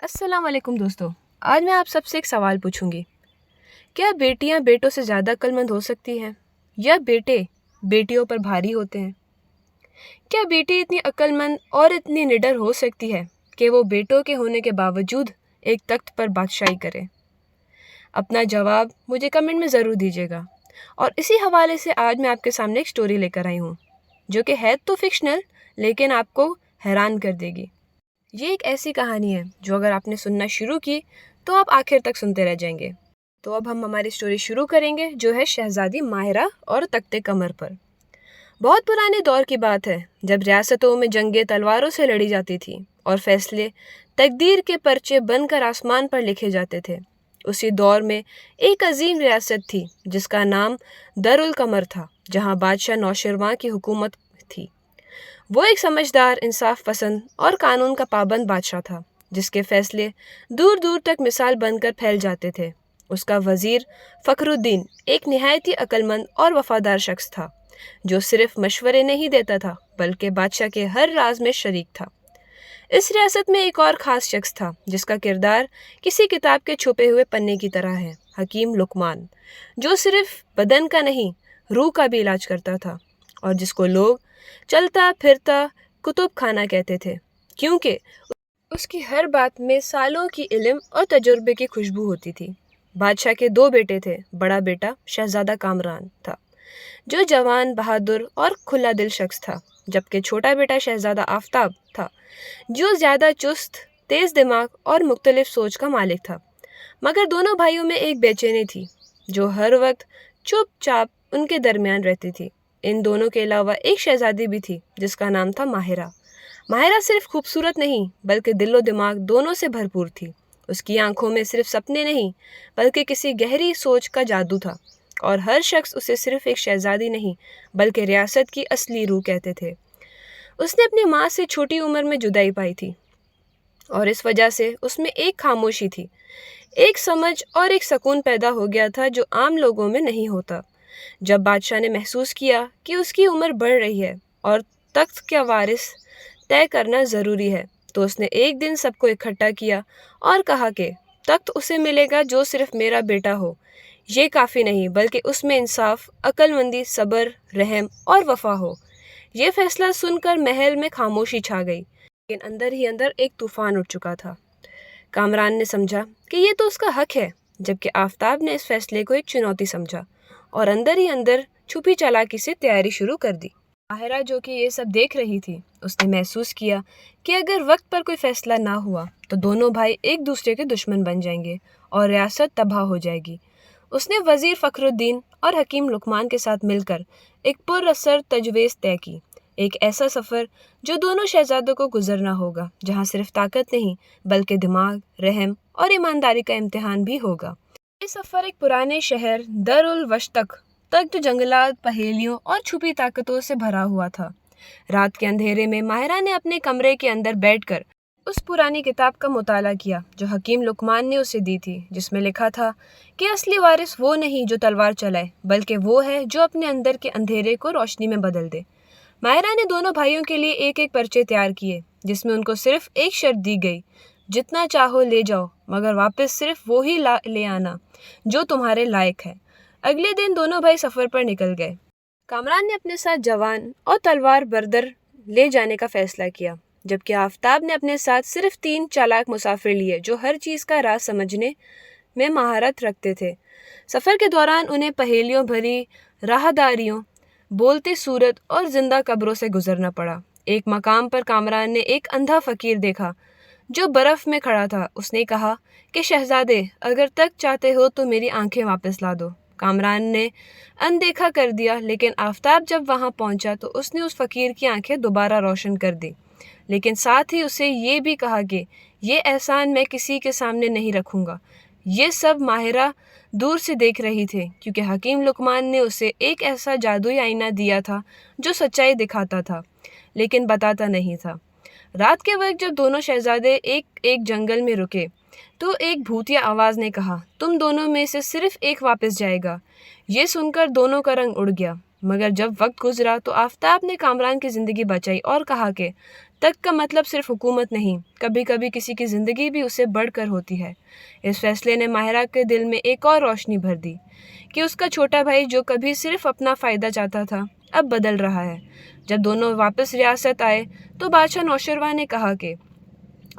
السلام علیکم دوستو، آج میں آپ سب سے ایک سوال پوچھوں گی۔ کیا بیٹیاں بیٹوں سے زیادہ عقلمند ہو سکتی ہیں یا بیٹے بیٹیوں پر بھاری ہوتے ہیں؟ کیا بیٹی اتنی عقلمند اور اتنی نڈر ہو سکتی ہے کہ وہ بیٹوں کے ہونے کے باوجود ایک تخت پر بادشاہی کرے؟ اپنا جواب مجھے کمنٹ میں ضرور دیجیے گا۔ اور اسی حوالے سے آج میں آپ کے سامنے ایک سٹوری لے کر آئی ہوں جو کہ ہے تو فکشنل لیکن آپ کو حیران کر دے گی۔ یہ ایک ایسی کہانی ہے جو اگر آپ نے سننا شروع کی تو آپ آخر تک سنتے رہ جائیں گے۔ تو اب ہم ہماری سٹوری شروع کریں گے جو ہے شہزادی ماہرہ اور تخت قمر پر۔ بہت پرانے دور کی بات ہے جب ریاستوں میں جنگیں تلواروں سے لڑی جاتی تھیں اور فیصلے تقدیر کے پرچے بن کر آسمان پر لکھے جاتے تھے۔ اسی دور میں ایک عظیم ریاست تھی جس کا نام دارالقمر تھا، جہاں بادشاہ نوشرواں کی حکومت تھی۔ وہ ایک سمجھدار، انصاف پسند اور قانون کا پابند بادشاہ تھا جس کے فیصلے دور دور تک مثال بن کر پھیل جاتے تھے۔ اس کا وزیر فخر الدین ایک نہایت ہی عقلمند اور وفادار شخص تھا جو صرف مشورے نہیں دیتا تھا بلکہ بادشاہ کے ہر راز میں شریک تھا۔ اس ریاست میں ایک اور خاص شخص تھا جس کا کردار کسی کتاب کے چھپے ہوئے پنے کی طرح ہے، حکیم لقمان، جو صرف بدن کا نہیں روح کا بھی علاج کرتا تھا اور جس کو لوگ چلتا پھرتا کتب خانہ کہتے تھے کیونکہ اس کی ہر بات میں سالوں کی علم اور تجربے کی خوشبو ہوتی تھی۔ بادشاہ کے دو بیٹے تھے۔ بڑا بیٹا شہزادہ کامران تھا جو جوان، بہادر اور کھلا دل شخص تھا، جبکہ چھوٹا بیٹا شہزادہ آفتاب تھا جو زیادہ چست، تیز دماغ اور مختلف سوچ کا مالک تھا۔ مگر دونوں بھائیوں میں ایک بے چینی تھی جو ہر وقت چپ چاپ ان کے درمیان رہتی تھی۔ ان دونوں کے علاوہ ایک شہزادی بھی تھی جس کا نام تھا ماہرہ۔ ماہرہ صرف خوبصورت نہیں بلکہ دل و دماغ دونوں سے بھرپور تھی۔ اس کی آنکھوں میں صرف سپنے نہیں بلکہ کسی گہری سوچ کا جادو تھا، اور ہر شخص اسے صرف ایک شہزادی نہیں بلکہ ریاست کی اصلی روح کہتے تھے۔ اس نے اپنی ماں سے چھوٹی عمر میں جدائی پائی تھی اور اس وجہ سے اس میں ایک خاموشی تھی، ایک سمجھ اور ایک سکون پیدا ہو گیا تھا جو عام لوگوں میں نہیں ہوتا۔ جب بادشاہ نے محسوس کیا کہ اس کی عمر بڑھ رہی ہے اور تخت کا وارث طے کرنا ضروری ہے تو اس نے ایک دن سب کو اکٹھا کیا اور کہا کہ تخت اسے ملے گا جو صرف میرا بیٹا ہو۔ یہ کافی نہیں بلکہ اس میں انصاف، عقل مندی، صبر، رحم اور وفا ہو۔ یہ فیصلہ سن کر محل میں خاموشی چھا گئی، لیکن اندر ہی اندر ایک طوفان اٹھ چکا تھا۔ کامران نے سمجھا کہ یہ تو اس کا حق ہے، جبکہ آفتاب نے اس فیصلے کو ایک چنوتی سمجھا اور اندر ہی اندر چھپی چالاکی سے تیاری شروع کر دی۔ ماہرہ جو کہ یہ سب دیکھ رہی تھی، اس نے محسوس کیا کہ اگر وقت پر کوئی فیصلہ نہ ہوا تو دونوں بھائی ایک دوسرے کے دشمن بن جائیں گے اور ریاست تباہ ہو جائے گی۔ اس نے وزیر فخر الدین اور حکیم لقمان کے ساتھ مل کر ایک پر اثر تجویز طے کی، ایک ایسا سفر جو دونوں شہزادوں کو گزرنا ہوگا، جہاں صرف طاقت نہیں بلکہ دماغ، رحم اور ایمانداری کا امتحان بھی ہوگا۔ یہ سفر ایک پرانے شہر دارالوشتک تخت، جنگلات، پہیلیوں اور چھپی طاقتوں سے بھرا ہوا تھا۔ رات کے اندھیرے میں ماہرہ نے اپنے کمرے کے اندر بیٹھ کر اس پرانی کتاب کا مطالعہ کیا جو حکیم لقمان نے اسے دی تھی، جس میں لکھا تھا کہ اصلی وارث وہ نہیں جو تلوار چلائے بلکہ وہ ہے جو اپنے اندر کے اندھیرے کو روشنی میں بدل دے۔ ماہرہ نے دونوں بھائیوں کے لیے ایک ایک پرچے تیار کیے جس میں ان کو صرف ایک شرط دی گئی: جتنا چاہو لے جاؤ مگر واپس صرف وہی لے آنا جو تمہارے لائق ہے۔ اگلے دن دونوں بھائی سفر پر نکل گئے۔ کامران نے اپنے ساتھ جوان اور تلوار بردر لے جانے کا فیصلہ کیا، جبکہ آفتاب نے اپنے ساتھ صرف 3 چالاک مسافر لیے جو ہر چیز کا راز سمجھنے میں مہارت رکھتے تھے۔ سفر کے دوران انہیں پہیلیوں بھری راہداریوں، بولتے سورت اور زندہ قبروں سے گزرنا پڑا۔ ایک مقام پر کامران نے ایک اندھا فقیر دیکھا جو برف میں کھڑا تھا۔ اس نے کہا کہ شہزادے، اگر تک چاہتے ہو تو میری آنکھیں واپس لا دو۔ کامران نے اندیکھا کر دیا، لیکن آفتاب جب وہاں پہنچا تو اس نے اس فقیر کی آنکھیں دوبارہ روشن کر دی، لیکن ساتھ ہی اسے یہ بھی کہا کہ یہ احسان میں کسی کے سامنے نہیں رکھوں گا۔ یہ سب ماہرہ دور سے دیکھ رہی تھی کیونکہ حکیم لقمان نے اسے ایک ایسا جادوئی آئینہ دیا تھا جو سچائی دکھاتا تھا لیکن بتاتا نہیں تھا۔ رات کے وقت جب دونوں شہزادے ایک جنگل میں رکے تو ایک بھوتیا آواز نے کہا، تم دونوں میں سے صرف ایک واپس جائے گا۔ یہ سن کر دونوں کا رنگ اڑ گیا، مگر جب وقت گزرا تو آفتاب نے کامران کی زندگی بچائی اور کہا کہ تک کا مطلب صرف حکومت نہیں، کبھی کبھی کسی کی زندگی بھی اس سے بڑھ کر ہوتی ہے۔ اس فیصلے نے ماہرہ کے دل میں ایک اور روشنی بھر دی کہ اس کا چھوٹا بھائی جو کبھی صرف اپنا فائدہ چاہتا تھا اب بدل رہا ہے۔ جب دونوں واپس ریاست آئے تو بادشاہ نوشروان نے کہا کہ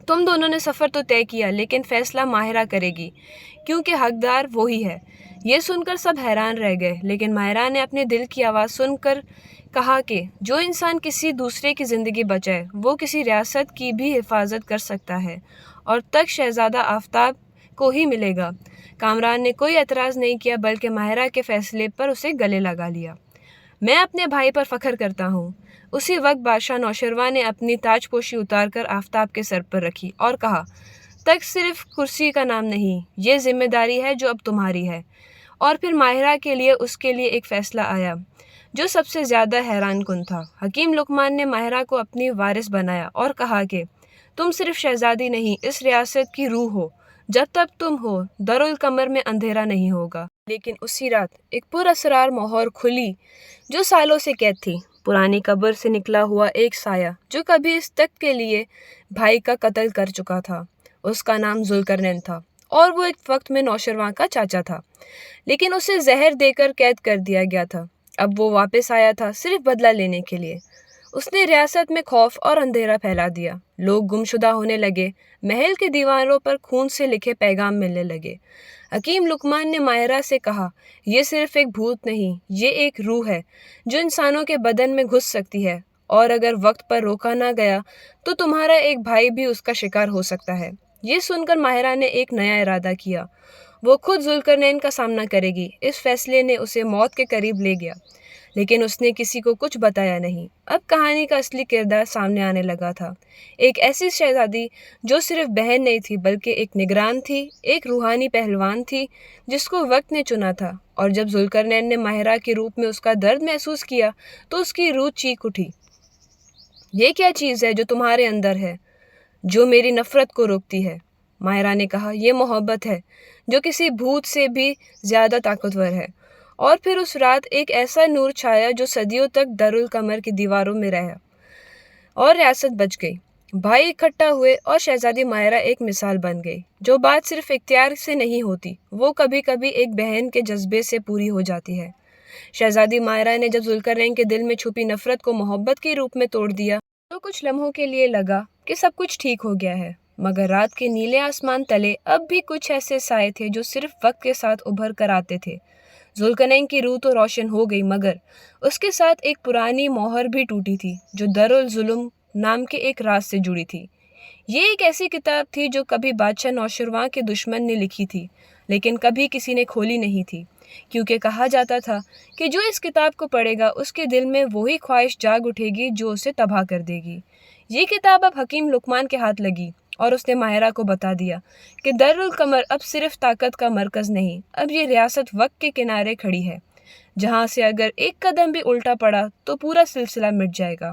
تم دونوں نے سفر تو طے کیا لیکن فیصلہ ماہرہ کرے گی کیونکہ حقدار وہی ہے۔ یہ سن کر سب حیران رہ گئے، لیکن ماہرہ نے اپنے دل کی آواز سن کر کہا کہ جو انسان کسی دوسرے کی زندگی بچائے وہ کسی ریاست کی بھی حفاظت کر سکتا ہے، اور تخت شہزادہ آفتاب کو ہی ملے گا۔ کامران نے کوئی اعتراض نہیں کیا بلکہ ماہرہ کے فیصلے پر اسے گلے لگا لیا۔ میں اپنے بھائی پر فخر کرتا ہوں۔ اسی وقت بادشاہ نوشروان نے اپنی تاج پوشی اتار کر آفتاب کے سر پر رکھی اور کہا، تخت صرف کرسی کا نام نہیں، یہ ذمہ داری ہے جو اب تمہاری ہے۔ اور پھر ماہرہ کے لیے اس کے لیے ایک فیصلہ آیا جو سب سے زیادہ حیران کن تھا۔ حکیم لقمان نے ماہرہ کو اپنی وارث بنایا اور کہا کہ تم صرف شہزادی نہیں، اس ریاست کی روح ہو۔ جب تک تم ہو دارالقمر میں اندھیرا نہیں ہوگا۔ لیکن اسی رات ایک پراسرار مہر کھلی جو سالوں سے قید تھی، پرانی قبر سے نکلا ہوا ایک سایہ جو کبھی اس تخت کے لیے بھائی کا قتل کر چکا تھا۔ اس کا نام ذوالقرنین تھا اور وہ ایک وقت میں نوشروان کا چاچا تھا، لیکن اسے زہر دے کر قید کر دیا گیا تھا۔ اب وہ واپس آیا تھا صرف بدلہ لینے کے لیے۔ اس نے ریاست میں خوف اور اندھیرا پھیلا دیا، لوگ گمشدہ ہونے لگے، محل کے دیواروں پر خون سے لکھے پیغام ملنے لگے۔ حکیم لقمان نے ماہرہ سے کہا، یہ صرف ایک بھوت نہیں، یہ ایک روح ہے جو انسانوں کے بدن میں گھس سکتی ہے، اور اگر وقت پر روکا نہ گیا تو تمہارا ایک بھائی بھی اس کا شکار ہو سکتا ہے۔ یہ سن کر ماہرہ نے ایک نیا ارادہ کیا، وہ خود ذوالقرنین کا سامنا کرے گی۔ اس فیصلے نے اسے موت کے قریب لے گیا، لیکن اس نے کسی کو کچھ بتایا نہیں۔ اب کہانی کا اصلی کردار سامنے آنے لگا تھا، ایک ایسی شہزادی جو صرف بہن نہیں تھی بلکہ ایک نگران تھی، ایک روحانی پہلوان تھی جس کو وقت نے چنا تھا۔ اور جب ذوالقرنین نے ماہرہ کے روپ میں اس کا درد محسوس کیا تو اس کی روح چیخ اٹھی، یہ کیا چیز ہے جو تمہارے اندر ہے جو میری نفرت کو روکتی ہے؟ ماہرہ نے کہا، یہ محبت ہے جو کسی بھوت سے بھی زیادہ طاقتور ہے۔ اور پھر اس رات ایک ایسا نور چھایا جو صدیوں تک دارالقمر کی دیواروں میں رہا اور ریاست بچ گئی۔ بھائی اکٹھا ہوئے اور شہزادی ماہرہ ایک مثال بن گئی۔ جو بات صرف اختیار سے نہیں ہوتی، وہ کبھی کبھی ایک بہن کے جذبے سے پوری ہو جاتی ہے۔ شہزادی ماہرہ نے جب ذوالقرنین کے دل میں چھپی نفرت کو محبت کے روپ میں توڑ دیا تو کچھ لمحوں کے لیے لگا کہ سب کچھ ٹھیک ہو گیا ہے، مگر رات کے نیلے آسمان تلے اب بھی کچھ ایسے سائے تھے جو صرف وقت کے ساتھ ابھر کر آتے تھے۔ ذوالقرنین کی روح تو روشن ہو گئی، مگر اس کے ساتھ ایک پرانی مہر بھی ٹوٹی تھی جو دارالظلم نام کے ایک راز سے جڑی تھی۔ یہ ایک ایسی کتاب تھی جو کبھی بادشاہ نوشروان کے دشمن نے لکھی تھی، لیکن کبھی کسی نے کھولی نہیں تھی، کیونکہ کہا جاتا تھا کہ جو اس کتاب کو پڑھے گا اس کے دل میں وہی خواہش جاگ اٹھے گی جو اسے تباہ کر دے گی۔ یہ کتاب اب حکیم لقمان کے ہاتھ لگی اور اس نے ماہرہ کو بتا دیا کہ دارالقمر اب صرف طاقت کا مرکز نہیں، اب یہ ریاست وقت کے کنارے کھڑی ہے، جہاں سے اگر ایک قدم بھی الٹا پڑا تو پورا سلسلہ مٹ جائے گا۔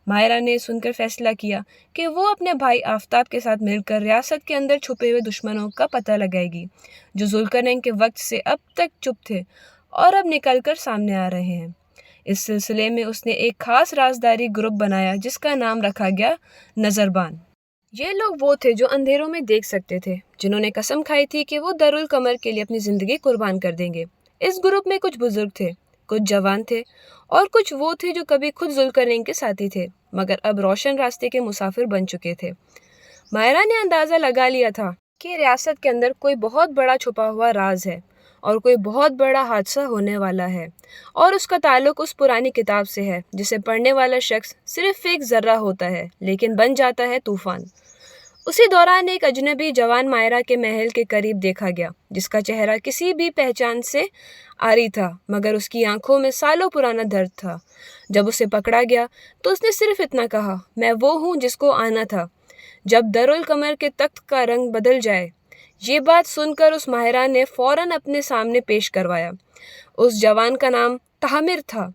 ماہرہ نے سن کر فیصلہ کیا کہ وہ اپنے بھائی آفتاب کے ساتھ مل کر ریاست کے اندر چھپے ہوئے دشمنوں کا پتہ لگائے گی جو ذوالقرنین کے وقت سے اب تک چپ تھے اور اب نکل کر سامنے آ رہے ہیں۔ اس سلسلے میں اس نے ایک خاص رازداری گروپ بنایا جس کا نام رکھا گیا نظربان۔ یہ لوگ وہ تھے جو اندھیروں میں دیکھ سکتے تھے، جنہوں نے قسم کھائی تھی کہ وہ دارالقمر کے لیے اپنی زندگی قربان کر دیں گے۔ اس گروپ میں کچھ بزرگ تھے، کچھ جوان تھے اور کچھ وہ تھے جو کبھی خود ذوالقرنین کے ساتھی تھے مگر اب روشن راستے کے مسافر بن چکے تھے۔ ماہرہ نے اندازہ لگا لیا تھا کہ ریاست کے اندر کوئی بہت بڑا چھپا ہوا راز ہے اور کوئی بہت بڑا حادثہ ہونے والا ہے، اور اس کا تعلق اس پرانی کتاب سے ہے جسے پڑھنے والا شخص صرف ایک ذرہ ہوتا ہے لیکن بن جاتا ہے طوفان۔ اسی دوران ایک اجنبی جوان ماہرہ کے محل کے قریب دیکھا گیا جس کا چہرہ کسی بھی پہچان سے عاری تھا، مگر اس کی آنکھوں میں سالوں پرانا درد تھا۔ جب اسے پکڑا گیا تو اس نے صرف اتنا کہا، میں وہ ہوں جس کو آنا تھا جب دارالقمر کے تخت کا رنگ بدل جائے۔ یہ بات سن کر اس ماہرہ نے فوراً اپنے سامنے پیش کروایا۔ اس جوان کا نام طاہمر تھا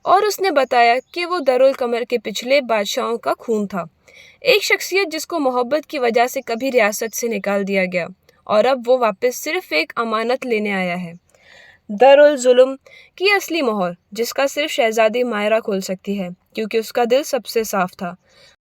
اور اس نے بتایا کہ وہ دارالقمر کے پچھلے بادشاہوں کا خون تھا، ایک شخصیت جس کو محبت کی وجہ سے کبھی ریاست سے نکال دیا گیا اور اب وہ واپس صرف ایک امانت لینے آیا ہے، دارالظلم کی اصلی مہر، جس کا صرف شہزادی ماہرہ کھول سکتی ہے کیونکہ اس کا دل سب سے صاف تھا۔